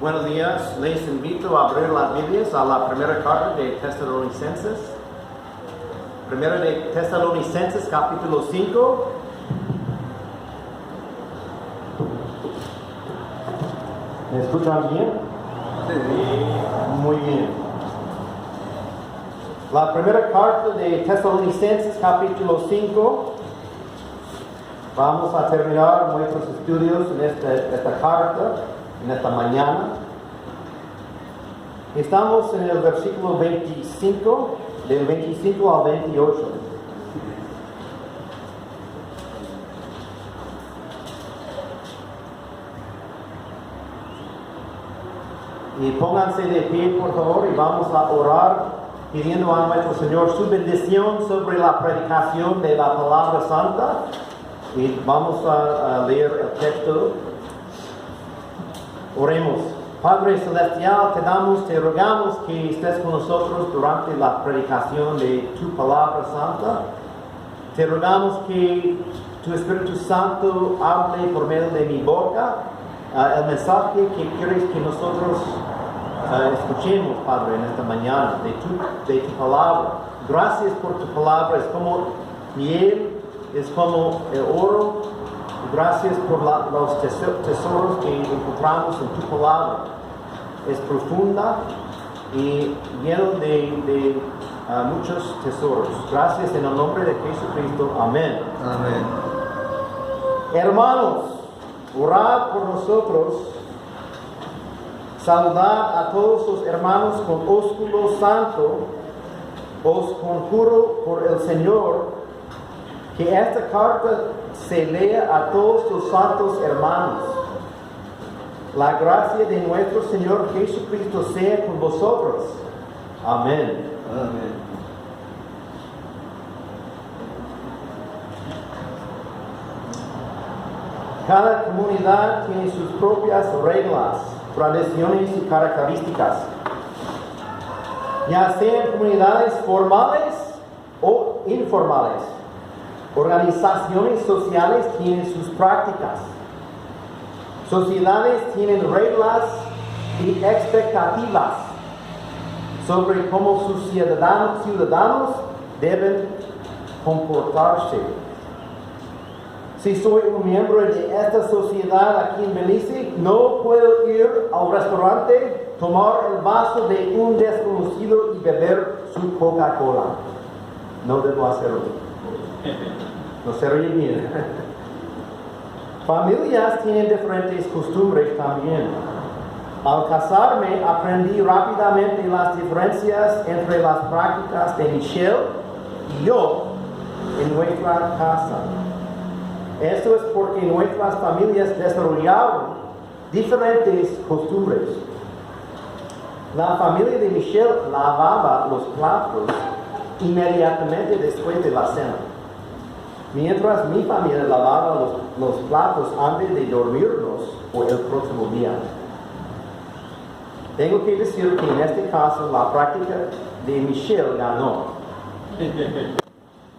Buenos días, les invito a abrir las Biblias a la primera carta de Tesalonicenses. Primera de Tesalonicenses, capítulo 5. ¿Me escuchan bien? Sí. Muy bien. La primera carta de Tesalonicenses, capítulo 5. Vamos a terminar nuestros estudios en esta carta, en esta mañana. Estamos en el versículo 25, del 25 al 28. Y pónganse de pie, por favor, y vamos a orar pidiendo a nuestro Señor su bendición sobre la predicación de la palabra santa. Y vamos a leer el texto. Oremos. Padre Celestial, te rogamos que estés con nosotros durante la predicación de tu palabra santa. Te rogamos que tu Espíritu Santo hable por medio de mi boca el mensaje que quieres que nosotros escuchemos, Padre, en esta mañana, de tu palabra. Gracias por tu palabra, es como miel, es como el oro. Gracias por los tesoros que encontramos en tu palabra. Es profunda y lleno de muchos tesoros. Gracias en el nombre de Jesucristo. Amén. Amén. Hermanos, orad por nosotros. Saludad a todos los hermanos con ósculo santo. Os conjuro por el Señor que esta carta se lea a todos los santos hermanos. La gracia de nuestro Señor Jesucristo sea con vosotros. Amén. Amén. Cada comunidad tiene sus propias reglas, tradiciones y características, ya sean comunidades formales o informales. Organizaciones sociales tienen sus prácticas. Sociedades tienen reglas y expectativas sobre cómo sus ciudadanos deben comportarse. Si soy un miembro de esta sociedad aquí en Belice, no puedo ir al restaurante, tomar el vaso de un desconocido y beber su Coca-Cola. No debo hacerlo. No se ríen bien. Familias tienen diferentes costumbres también. Al casarme aprendí rápidamente las diferencias entre las prácticas de Michelle y yo en nuestra casa. Esto es porque nuestras familias desarrollaron diferentes costumbres. La familia de Michelle lavaba los platos inmediatamente después de la cena, mientras mi familia lavaba los platos antes de dormirnos por el próximo día. Tengo que decir que en este caso la práctica de Michelle ganó.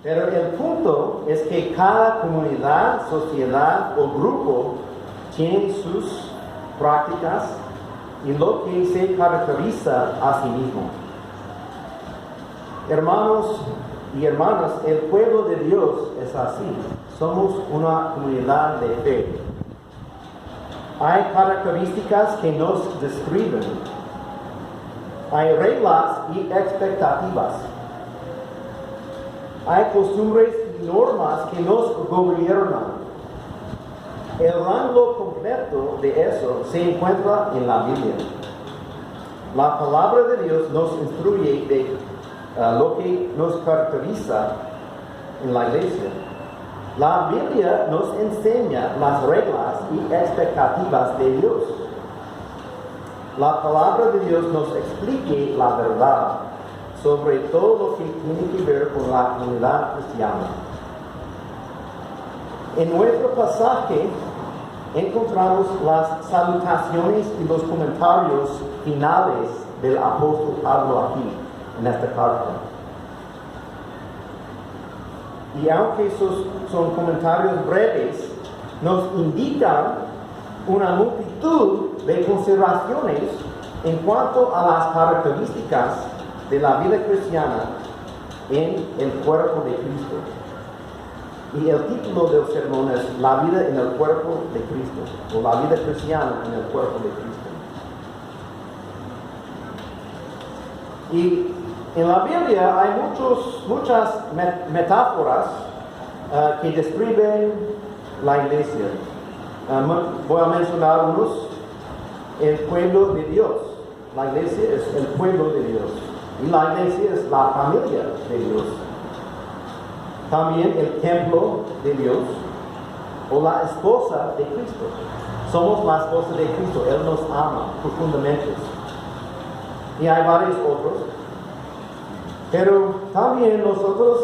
Pero el punto es que cada comunidad, sociedad o grupo tiene sus prácticas y lo que se caracteriza a sí mismo. Hermanos y hermanas, el pueblo de Dios es así. Somos una comunidad de fe. Hay características que nos describen. Hay reglas y expectativas. Hay costumbres y normas que nos gobiernan. El rango completo de eso se encuentra en la Biblia. La palabra de Dios nos instruye de lo que nos caracteriza en la iglesia. La Biblia nos enseña las reglas y expectativas de Dios. La palabra de Dios nos explica la verdad sobre todo lo que tiene que ver con la comunidad cristiana. En nuestro pasaje encontramos las salutaciones y los comentarios finales del apóstol Pablo aquí, en esta carta. Y aunque son comentarios breves, nos indican una multitud de consideraciones en cuanto a las características de la vida cristiana en el cuerpo de Cristo. Y el título del sermón es La vida en el cuerpo de Cristo, o la vida cristiana en el cuerpo de Cristo. Y en la Biblia hay muchas metáforas que describen la iglesia. Voy a mencionar unos. El pueblo de Dios. La iglesia es el pueblo de Dios. Y la iglesia es la familia de Dios. También el templo de Dios. O la esposa de Cristo. Somos la esposa de Cristo. Él nos ama profundamente. Y hay varios otros. Pero también nosotros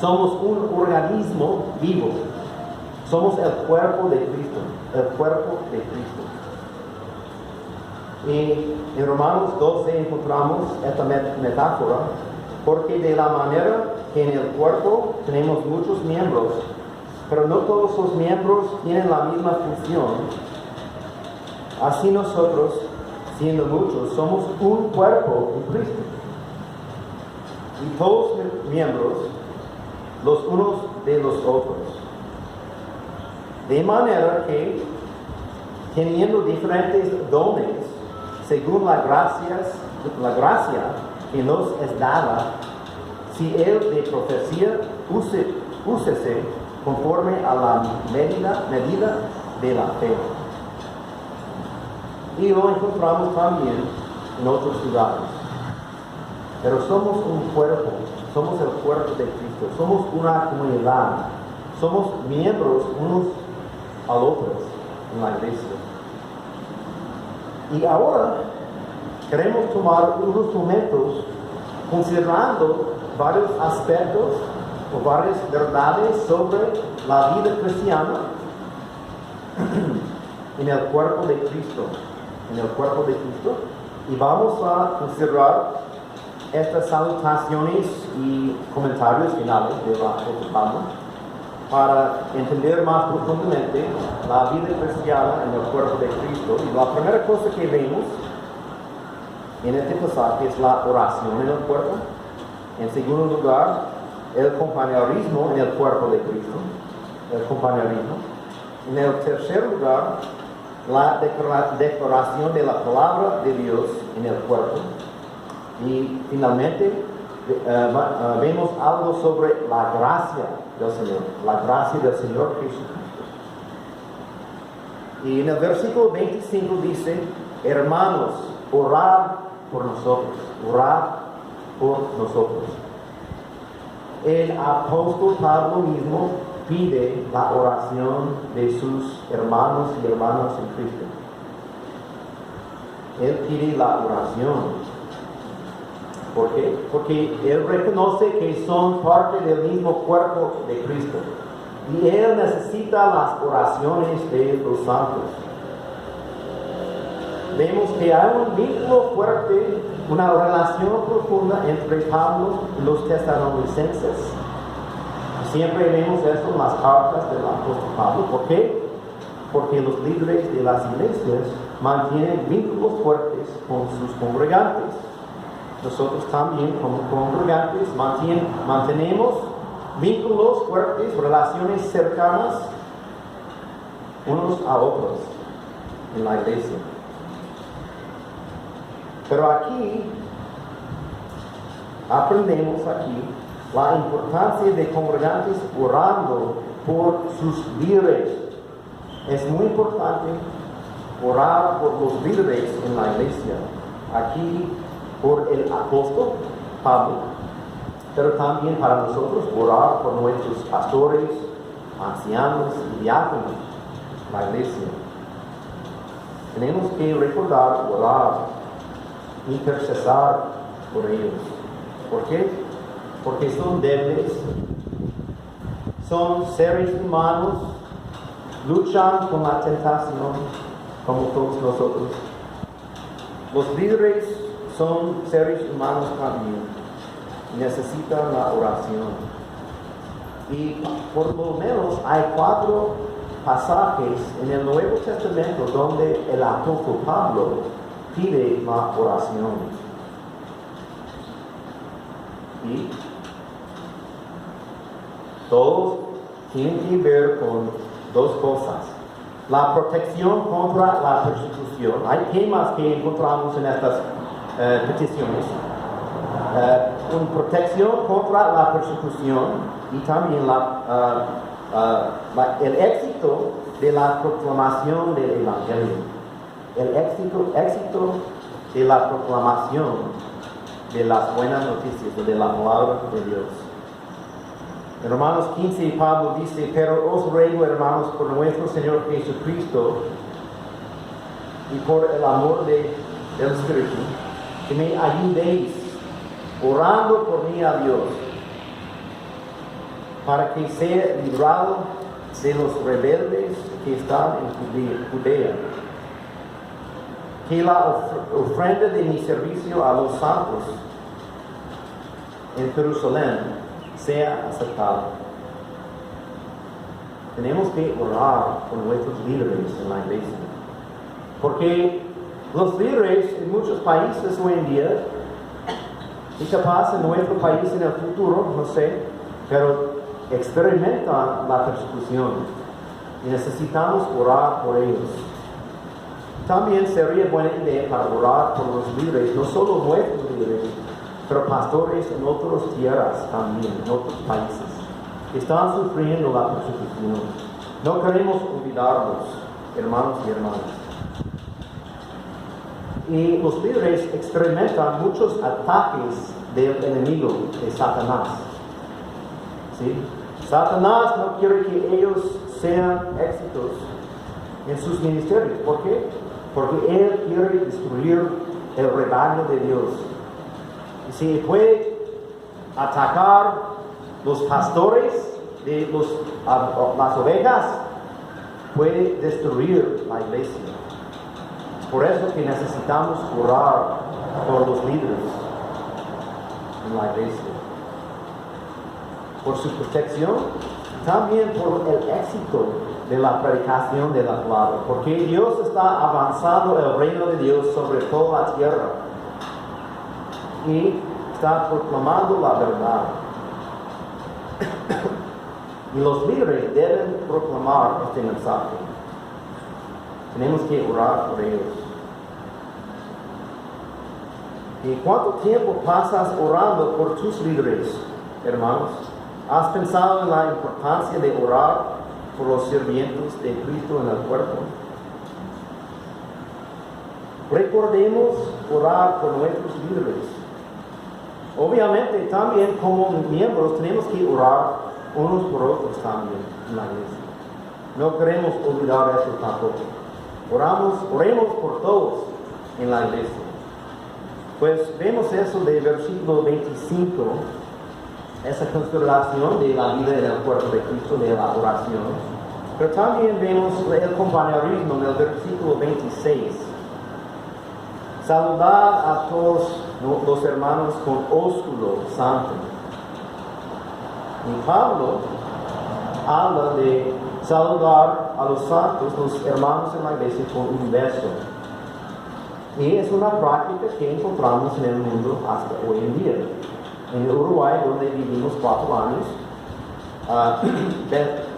somos un organismo vivo. Somos el cuerpo de Cristo. El cuerpo de Cristo. Y en Romanos 12 encontramos esta metáfora, porque de la manera que en el cuerpo tenemos muchos miembros, pero no todos los miembros tienen la misma función, así nosotros, siendo muchos, somos un cuerpo en Cristo. Y todos los miembros, los unos de los otros. De manera que, teniendo diferentes dones, según la gracia que nos es dada, si el de profecía úsese conforme a la medida de la fe. Y lo encontramos también en otros lugares. Pero somos un cuerpo, somos el cuerpo de Cristo, somos una comunidad, somos miembros unos a otros en la iglesia. Y ahora queremos tomar unos momentos considerando varios aspectos o varias verdades sobre la vida cristiana en el cuerpo de Cristo. En el cuerpo de Cristo. Y vamos a considerar estas salutaciones y comentarios finales de la Pablo, para entender más profundamente la vida cristiana en el cuerpo de Cristo. Y la primera cosa que vemos en este pasaje es la oración en el cuerpo. En segundo lugar, el compañerismo en el cuerpo de Cristo. El compañerismo. En el tercer lugar, la declaración de la palabra de Dios en el cuerpo. Y finalmente, vemos algo sobre la gracia del Señor, la gracia del Señor Jesucristo. Y en el versículo 25 dice: hermanos, orad por nosotros, orad por nosotros. El apóstol Pablo mismo pide la oración de sus hermanos y hermanas en Cristo. Él pide la oración. ¿Por qué? Porque él reconoce que son parte del mismo cuerpo de Cristo. Y él necesita las oraciones de los santos. Vemos que hay un vínculo fuerte, una relación profunda entre Pablo y los tesalonicenses. Siempre vemos eso en las cartas del apóstol Pablo. ¿Por qué? Porque los líderes de las iglesias mantienen vínculos fuertes con sus congregantes. Nosotros también, como congregantes, mantenemos vínculos fuertes, relaciones cercanas unos a otros en la iglesia. Pero aquí aprendemos la importancia de congregantes orando por sus líderes. Es muy importante orar por los líderes en la iglesia. Aquí por el apóstol Pablo, pero también para nosotros orar por nuestros pastores, ancianos y diáconos en la iglesia. Tenemos que recordar orar, intercesar por ellos. ¿Por qué? Porque son débiles, son seres humanos, luchan con la tentación como todos nosotros. Los líderes son seres humanos también, necesitan la oración. Y por lo menos hay 4 pasajes en el Nuevo Testamento donde el apóstol Pablo pide la oración. Y todos tienen que ver con dos cosas. La protección contra la persecución. Hay temas que encontramos en estas peticiones. Una protección contra la persecución y también el éxito de la proclamación del Evangelio. El éxito de la proclamación de las buenas noticias, de la palabra de Dios. En Romanos 15, Pablo dice: pero os ruego, hermanos, por nuestro Señor Jesucristo y por el amor del Espíritu, que me ayudéis orando por mí a Dios, para que sea librado de los rebeldes que están en Judea, que la ofrenda de mi servicio a los santos en Jerusalén sea aceptada. Tenemos que orar por nuestros líderes en la iglesia, porque los líderes en muchos países hoy en día, y capaz en nuestro país en el futuro, no sé, pero experimentan la persecución y necesitamos orar por ellos. También sería buena idea para orar por los líderes, no solo nuestros líderes, pero pastores en otras tierras también, en otros países, que están sufriendo la persecución. No queremos olvidarlos, hermanos y hermanas. Y los líderes experimentan muchos ataques del enemigo, de Satanás. ¿Sí? Satanás no quiere que ellos sean éxitos en sus ministerios. ¿Por qué? Porque él quiere destruir el rebaño de Dios. Y si puede atacar los pastores de las ovejas, puede destruir la iglesia. Por eso que necesitamos orar por los líderes en la iglesia, por su protección, también por el éxito de la predicación de la palabra, porque Dios está avanzando el reino de Dios sobre toda la tierra y está proclamando la verdad. Y los líderes deben proclamar este mensaje. Tenemos que orar por ellos. ¿Y cuánto tiempo pasas orando por tus líderes, hermanos? ¿Has pensado en la importancia de orar por los sirvientes de Cristo en el cuerpo? Recordemos orar por nuestros líderes. Obviamente también como miembros tenemos que orar unos por otros también en la iglesia. No queremos olvidar eso tampoco. Oremos por todos en la iglesia. Pues vemos eso de versículo 25, esa consideración de la vida en el cuerpo de Cristo, de la oración. Pero también vemos el compañerismo en el versículo 26. Saludad a todos los hermanos con ósculo santo. Y Pablo habla de saludar a los santos, los hermanos en la iglesia, con un beso. Y es una práctica que encontramos en el mundo hasta hoy en día. En Uruguay, donde vivimos 4 años,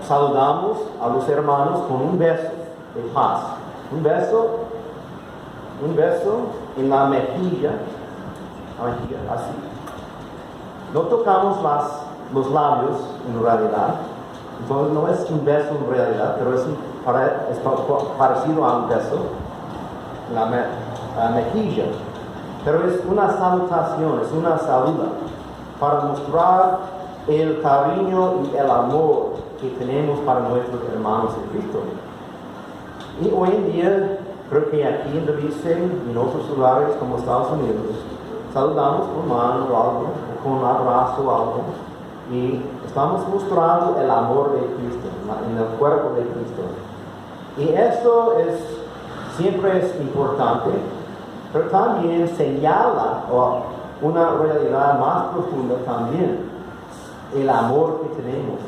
saludamos a los hermanos con un beso de paz. Un beso en la mejilla, así. No tocamos los labios en realidad. Entonces no es un beso en realidad, pero es parecido a un beso en la mejilla. Pero es una salutación, es una saluda para mostrar el cariño y el amor que tenemos para nuestros hermanos en Cristo. Y hoy en día, creo que aquí en Belice y en otros lugares como Estados Unidos, saludamos con mano o algo, con un abrazo o algo, y estamos mostrando el amor de Cristo, en el cuerpo de Cristo. Y esto siempre es importante, pero también señala una realidad más profunda también, el amor que tenemos,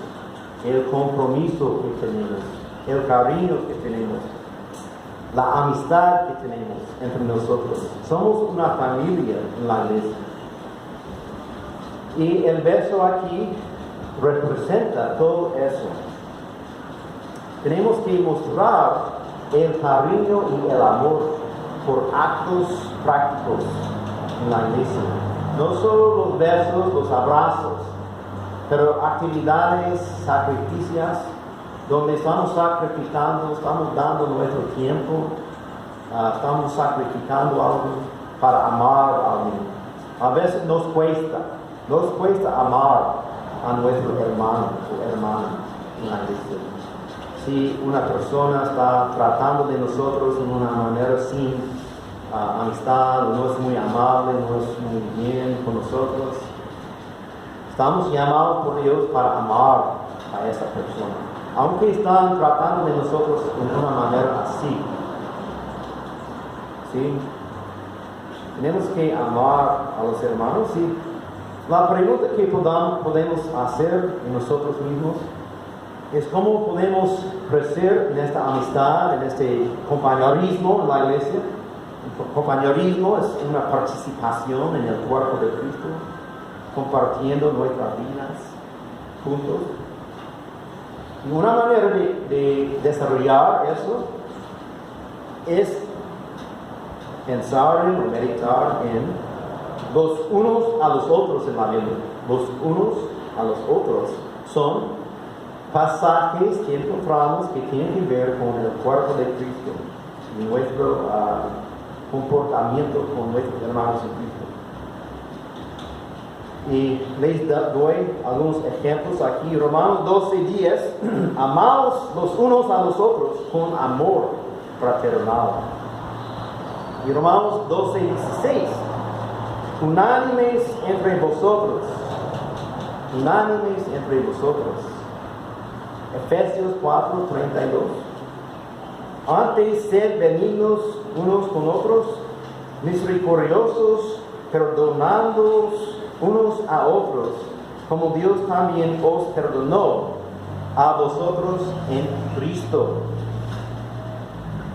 el compromiso que tenemos el cariño que tenemos, la amistad que tenemos entre nosotros. Somos una familia en la iglesia. Y el verso aquí representa todo eso. Tenemos que mostrar el cariño y el amor por actos prácticos en la iglesia. No solo los besos, los abrazos, pero actividades sacrificias donde estamos sacrificando, estamos dando nuestro tiempo, estamos sacrificando algo para amar a alguien. A veces nos cuesta amar a nuestro hermano o hermana en la iglesia. Si una persona está tratando de nosotros de una manera sin amistad, no es muy amable, no es muy bien con nosotros, estamos llamados por Dios para amar a esa persona, aunque están tratando de nosotros de una manera así. ¿Sí? Tenemos que amar a los hermanos. ¿Sí? La pregunta que podemos hacer en nosotros mismos es cómo podemos crecer en esta amistad, en este compañerismo en la iglesia. El compañerismo es una participación en el cuerpo de Cristo, compartiendo nuestras vidas juntos. Y una manera de desarrollar eso es pensar o meditar en los unos a los otros en la Biblia. Los unos a los otros son pasajes que encontramos que tienen que ver con el cuerpo de Cristo y nuestro comportamiento con nuestros hermanos en Cristo. Y les doy algunos ejemplos aquí. Romanos 12:10. Amaos los unos a los otros con amor fraternal. Y Romanos 12:16. Unánimes entre vosotros. Unánimes entre vosotros. Efesios 4:32. Antes sed benignos unos con otros, misericordiosos, perdonándoos unos a otros, como Dios también os perdonó a vosotros en Cristo.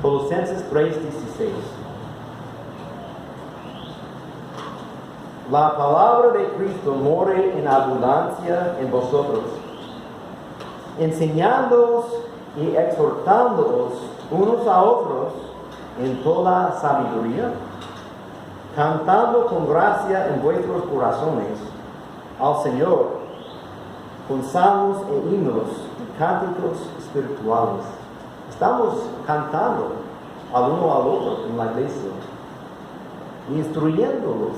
Colosenses 3:16. La palabra de Cristo more en abundancia en vosotros, enseñándoos y exhortándoos unos a otros en toda sabiduría, cantando con gracia en vuestros corazones al Señor, con salmos e himnos y cánticos espirituales. Estamos cantando al uno al otro en la iglesia, instruyéndolos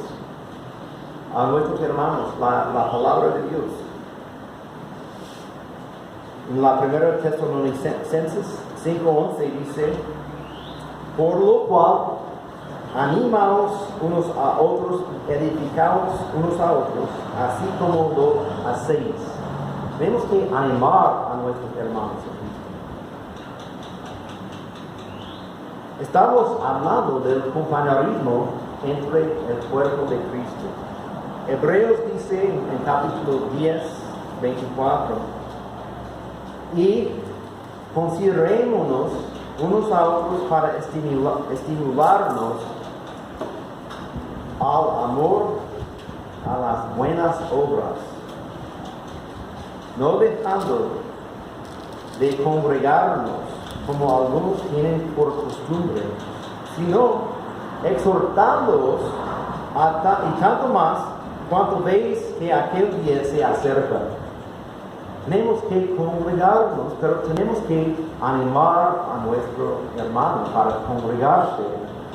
a nuestros hermanos la palabra de Dios. En la primera Tesalonicenses 5:11 dice: por lo cual animaos unos a otros, edificaos unos a otros, así como lo hacéis. Tenemos que animar a nuestros hermanos en Cristo. Estamos hablando del compañerismo entre el cuerpo de Cristo. Hebreos dice en capítulo 10:24: y considerémonos unos a otros para estimularnos al amor, a las buenas obras, no dejando de congregarnos como algunos tienen por costumbre, sino exhortándoos y tanto más cuanto veis que aquel día se acerca. Tenemos que congregarnos, pero tenemos que animar a nuestro hermano para congregarse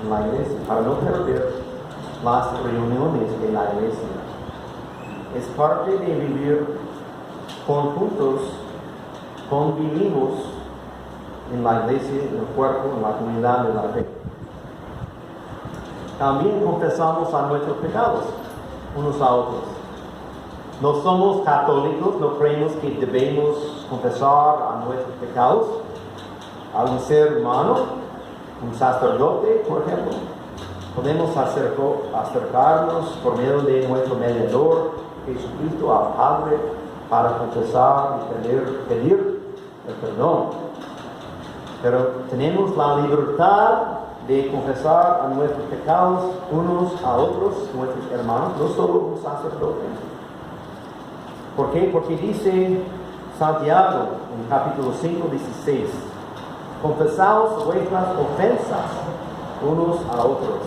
en la iglesia, para no perder las reuniones de la iglesia. Es parte de vivir conjuntos, convivimos en la iglesia, en el cuerpo, en la comunidad de la fe. También confesamos a nuestros pecados unos a otros. No somos católicos, no creemos que debemos confesar a nuestros pecados a un ser humano, un sacerdote, por ejemplo. Podemos acercarnos por medio de nuestro mediador, Jesucristo, al Padre, para confesar y pedir el perdón. Pero tenemos la libertad de confesar a nuestros pecados unos a otros, nuestros hermanos, no solo un sacerdote. ¿Por qué? Porque dice Santiago en capítulo 5, 16, confesaos vuestras ofensas unos a otros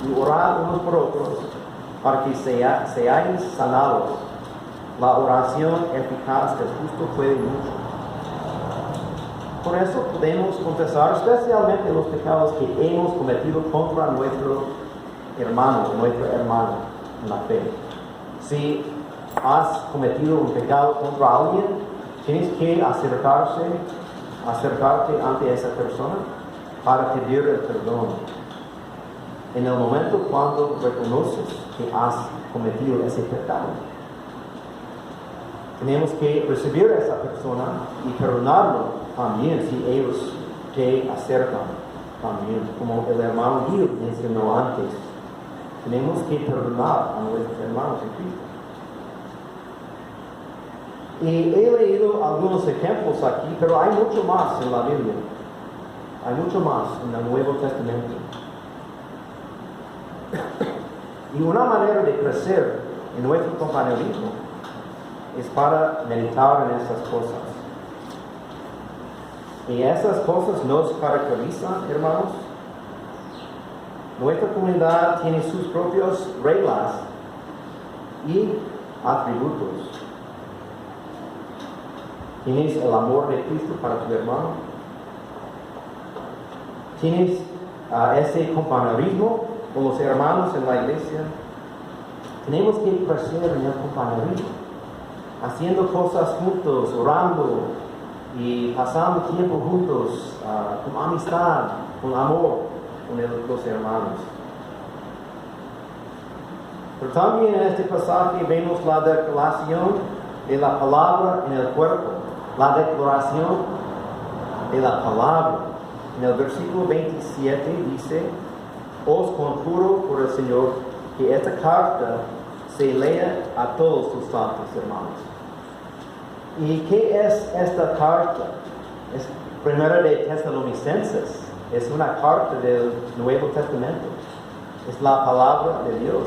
y orad unos por otros para que seáis sanados. La oración eficaz del justo puede mucho. Por eso podemos confesar especialmente los pecados que hemos cometido contra nuestro hermano, nuestra hermana en la fe. Si has cometido un pecado contra alguien, tienes que acercarte ante esa persona para pedir el perdón. En el momento cuando reconoces que has cometido ese pecado, tenemos que recibir a esa persona y perdonarlo también si ellos te acercan también, como el hermano Gil mencionó antes. Tenemos que perdonar a nuestros hermanos en Cristo. Y he leído algunos ejemplos aquí, pero hay mucho más en la Biblia. Hay mucho más en el Nuevo Testamento. Y una manera de crecer en nuestro compañerismo es para meditar en esas cosas. Y esas cosas nos caracterizan, hermanos. Nuestra comunidad tiene sus propias reglas y atributos. ¿Tienes el amor de Cristo para tu hermano? ¿Tienes ese compañerismo con los hermanos en la iglesia? Tenemos que crecer en el compañerismo, haciendo cosas juntos, orando y pasando tiempo juntos, con amistad, con amor con los hermanos. Pero también en este pasaje vemos la declaración de la palabra en el cuerpo. La declaración de la palabra. En el versículo 27 dice: os conjuro por el Señor que esta carta se lea a todos sus santos hermanos. ¿Y qué es esta carta? Es primera de Tesalonicenses. Es una carta del Nuevo Testamento. Es la palabra de Dios.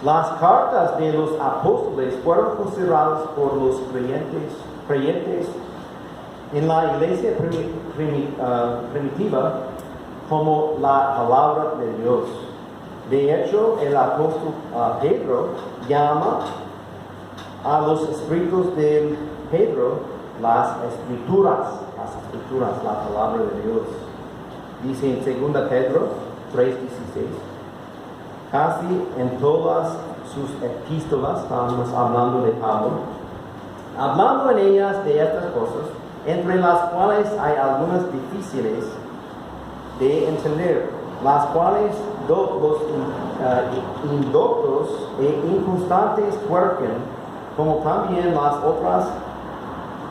Las cartas de los apóstoles fueron consideradas por los creyentes en la iglesia primitiva como la palabra de Dios. De hecho, el apóstol Pedro llama a los escritos de Pedro las escrituras, la palabra de Dios. Dice en 2 Pedro 3:16, casi en todas sus epístolas, estamos hablando de Pablo, hablando en ellas de estas cosas, entre las cuales hay algunas difíciles de entender, las cuales los indoctos e inconstantes tuerquen, como también las otras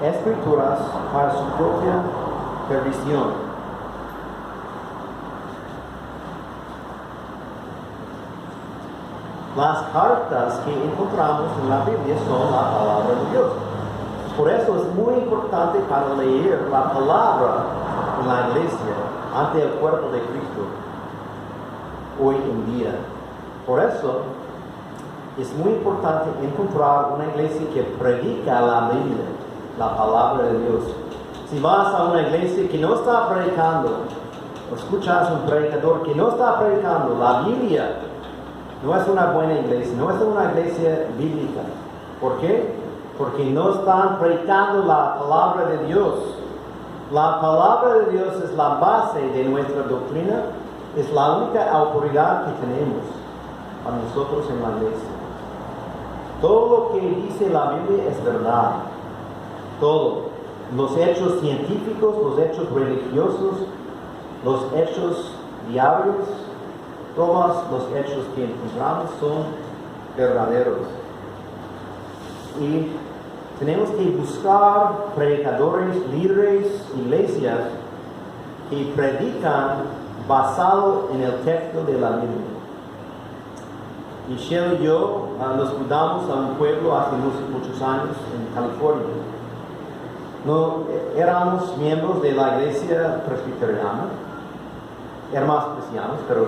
escrituras para su propia perdición. Las cartas que encontramos en la Biblia son la palabra de Dios. Por eso es muy importante para leer la palabra en la iglesia ante el cuerpo de Cristo hoy en día. Por eso es muy importante encontrar una iglesia que predica la Biblia, la palabra de Dios. Si vas a una iglesia que no está predicando, o escuchas a un predicador que no está predicando la Biblia, no es una buena iglesia, no es una iglesia bíblica. ¿Por qué? Porque no están predicando la palabra de Dios. La palabra de Dios es la base de nuestra doctrina, es la única autoridad que tenemos a nosotros en la iglesia. Todo lo que dice la Biblia es verdad. Todo. Los hechos científicos, los hechos religiosos, los hechos diarios, todos los hechos que encontramos son verdaderos. Y tenemos que buscar predicadores, líderes, iglesias que predican basado en el texto de la Biblia. Michelle y yo nos mudamos a un pueblo hace muchos años en California. No, éramos miembros de la iglesia presbiteriana, éramos cristianos, pero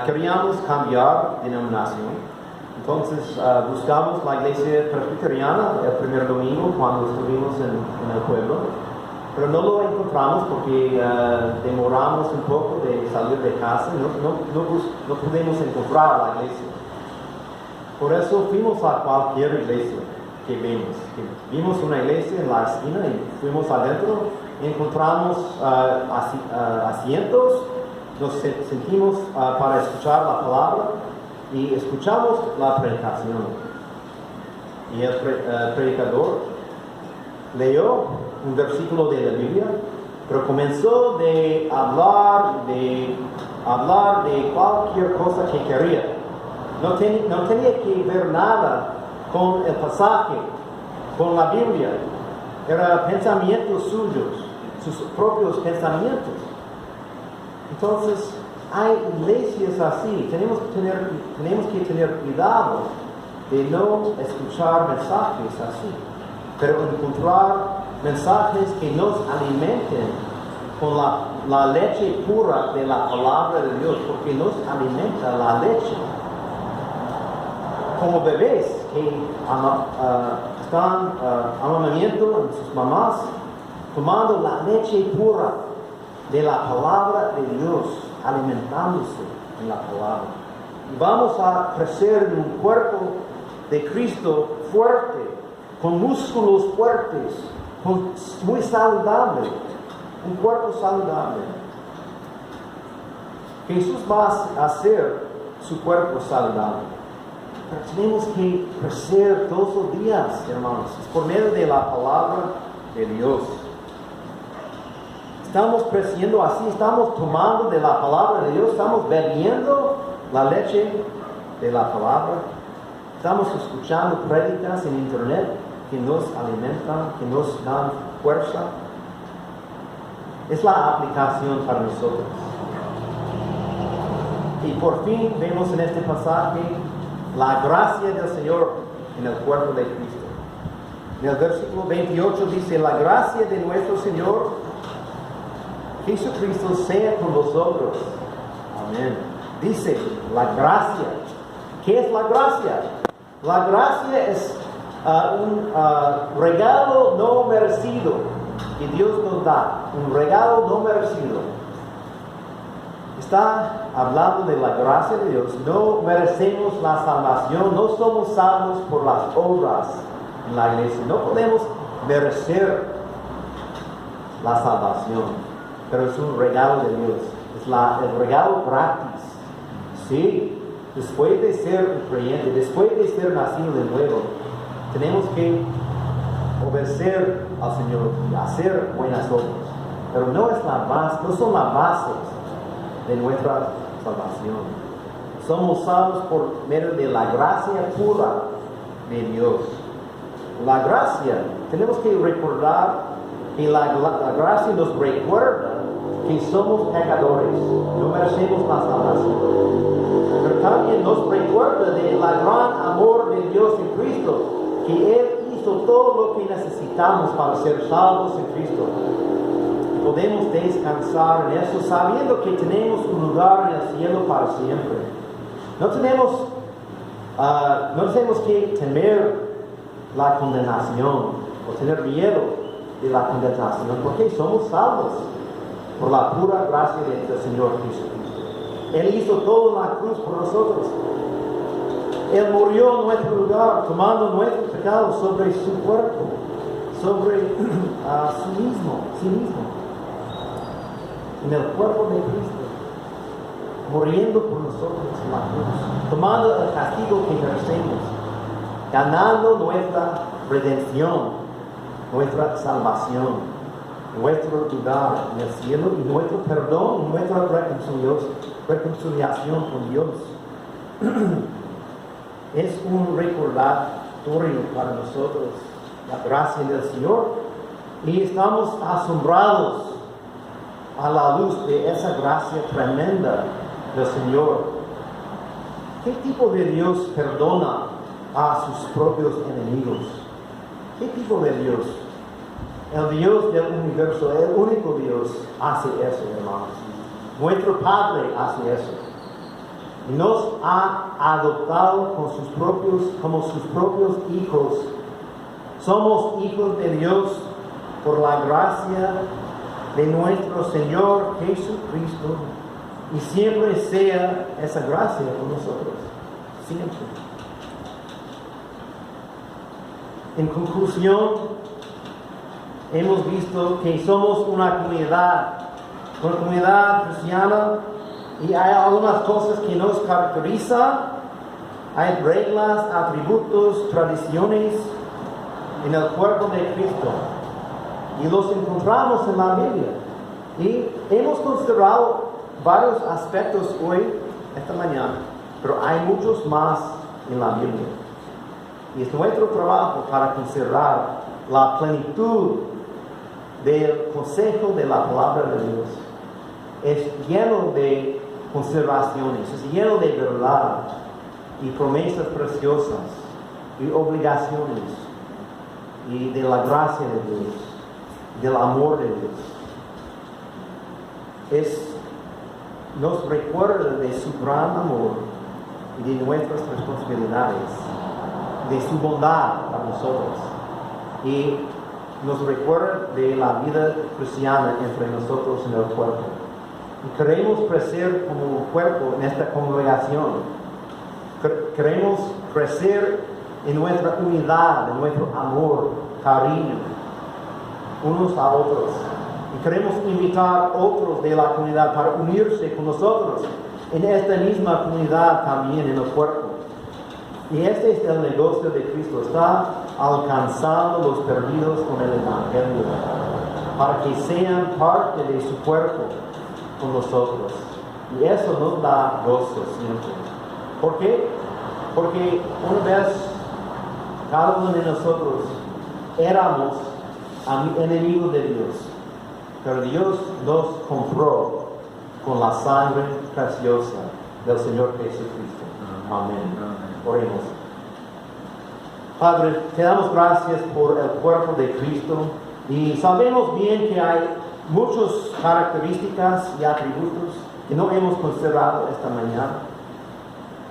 queríamos cambiar de denominación. Entonces buscamos la iglesia presbiteriana el primer domingo cuando estuvimos en el pueblo, pero no lo encontramos porque demoramos un poco de salir de casa, no pudimos encontrar la iglesia. Por eso fuimos a cualquier iglesia que vimos. Vimos una iglesia en la esquina y fuimos adentro, encontramos asientos, nos sentimos para escuchar la palabra y escuchamos la predicación. Y el predicador leyó un versículo de la Biblia, pero comenzó de hablar de cualquier cosa que quería. No tenía que ver nada con el pasaje, con la Biblia. Eran pensamientos suyos, sus propios pensamientos. Entonces, hay iglesias así. Tenemos que tener cuidado de no escuchar mensajes así, pero encontrar mensajes que nos alimenten con la leche pura de la palabra de Dios, porque nos alimenta la leche. Como bebés que están amamantando en sus mamás, tomando la leche pura de la palabra de Dios, alimentándose en la palabra. Y vamos a crecer en un cuerpo de Cristo fuerte, con músculos fuertes, muy saludable, un cuerpo saludable. Jesús va a hacer su cuerpo saludable. Pero tenemos que crecer todos los días, hermanos, por medio de la palabra de Dios. Estamos creciendo así, estamos tomando de la palabra de Dios, estamos bebiendo la leche de la palabra, estamos escuchando prédicas en internet que nos alimentan, que nos dan fuerza. Es la aplicación para nosotros. Y por fin vemos en este pasaje la gracia del Señor en el cuerpo de Cristo. En el versículo 28 dice: la gracia de nuestro Señor Jesucristo sea con vosotros. Amén. Dice la gracia. ¿Qué es la gracia? La gracia es un regalo no merecido que Dios nos da. Un regalo no merecido. Está hablando de la gracia de Dios. No merecemos la salvación. No somos salvos por las obras en la iglesia. No podemos merecer la salvación. Pero es un regalo de Dios. Es el regalo gratis. Sí. Después de ser creyente, después de ser nacido de nuevo, tenemos que obedecer al Señor y hacer buenas obras. Pero no son las bases de nuestra salvación. Somos salvos por medio de la gracia pura de Dios. La gracia, tenemos que recordar que la gracia nos recuerda que somos pecadores, no merecemos la salvación. Pero también nos recuerda del gran amor de Dios en Cristo, que Él hizo todo lo que necesitamos para ser salvos en Cristo. Podemos descansar en eso, sabiendo que tenemos un lugar en el cielo para siempre. No tenemos que temer la condenación o tener miedo de la condenación, porque somos salvos por la pura gracia del Señor Jesucristo. Él hizo todo en la cruz por nosotros. Él murió en nuestro lugar, tomando nuestros pecados sobre su cuerpo, sobre sí mismo. En el cuerpo de Cristo, muriendo por nosotros en la cruz, tomando el castigo que merecemos, ganando nuestra redención, nuestra salvación, nuestro lugar en el cielo y nuestro perdón y nuestra reconciliación con Dios. Es un recordatorio para nosotros la gracia del Señor y estamos asombrados a la luz de esa gracia tremenda del Señor. ¿Qué tipo de Dios perdona a sus propios enemigos? ¿Qué tipo de Dios? El Dios del universo, el único Dios, hace eso, hermanos. Nuestro Padre hace eso. Y nos ha adoptado como sus propios hijos. Somos hijos de Dios por la gracia de nuestro Señor Jesucristo. Y siempre sea esa gracia con nosotros. Siempre. En conclusión, hemos visto que somos una comunidad cristiana, y hay algunas cosas que nos caracterizan. Hay reglas, atributos, tradiciones en el cuerpo de Cristo, y los encontramos en la Biblia. Y hemos considerado varios aspectos hoy, esta mañana, pero hay muchos más en la Biblia. Y es nuestro trabajo para considerar la plenitud del consejo de la palabra de Dios. Es lleno de consideraciones, es lleno de verdad y promesas preciosas y obligaciones y de la gracia de Dios, del amor de Dios. Nos recuerda de su gran amor y de nuestras responsabilidades, de su bondad para nosotros, y nos recuerda de la vida cristiana entre nosotros en el cuerpo. Y queremos crecer como un cuerpo en esta congregación. Queremos crecer en nuestra unidad, en nuestro amor, cariño, unos a otros. Y queremos invitar a otros de la comunidad para unirse con nosotros en esta misma comunidad también en el cuerpo. Y este es el negocio de Cristo. Está alcanzando los perdidos con el Evangelio, para que sean parte de su cuerpo con nosotros. Y eso nos da gozo siempre. ¿Por qué? Porque una vez cada uno de nosotros éramos enemigos de Dios, pero Dios nos compró con la sangre preciosa del Señor Jesucristo. Amén. Oremos. Padre, te damos gracias por el cuerpo de Cristo, y sabemos bien que hay muchas características y atributos que no hemos considerado esta mañana.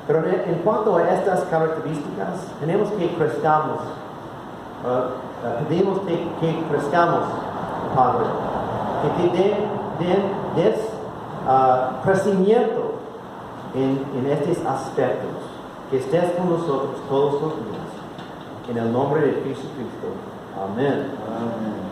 Pero en cuanto a estas características, tenemos que crezcamos. Pedimos que crezcamos, Padre, que te des crecimiento en estos aspectos, que estés con nosotros todos los días. En el nombre de Jesucristo. Amén. Amén.